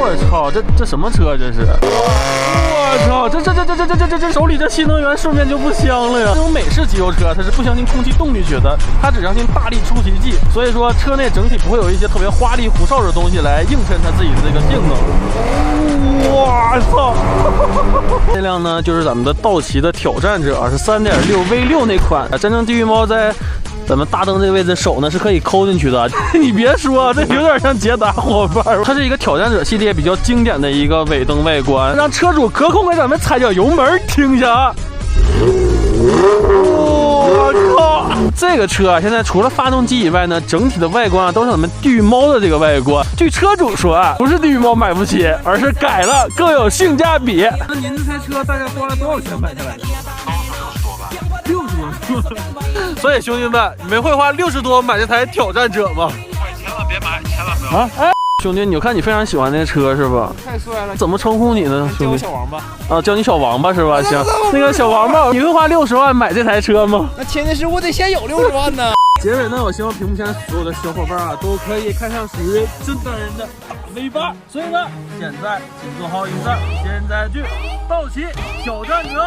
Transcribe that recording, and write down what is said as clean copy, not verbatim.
我操，这什么车这是？我操，这手里这新能源顺便就不香了呀！这种美式机油车它是不相信空气动力学的，它只相信大力出奇迹，所以说车内整体不会有一些特别花里胡哨的东西来映衬它自己的这个性能。我操！这辆呢就是咱们的道奇的挑战者，是3.6 V6那款。真正地狱猫在咱们大灯这个位置，手呢是可以抠进去的。你别说，这有点像捷达伙伴。它是一个挑战者系列比较经典的一个尾灯外观，让车主隔空给咱们踩脚油门听一下。我靠！这个车啊，现在除了发动机以外呢，整体的外观啊都是咱们地狱猫的这个外观。据车主说啊，不是地狱猫买不起，而是改了更有性价比。那您这台车大概花了多少钱买下来的？60多。所以兄弟们，你们会花60多买这台挑战者吗？千万别买，千万别买！啊，哎，兄弟，你看你非常喜欢那车是吧？太帅了！怎么称呼你呢？叫我小王八。啊，叫你小王八是吧？行，那个小王八，你会花60万买这台车吗？那前提是我得先有60万呢。结尾呢，我希望屏幕前所有的小伙伴啊，都可以看上属于真男人的大 V8。所以呢，现在请做好一个现在剧道奇挑战者。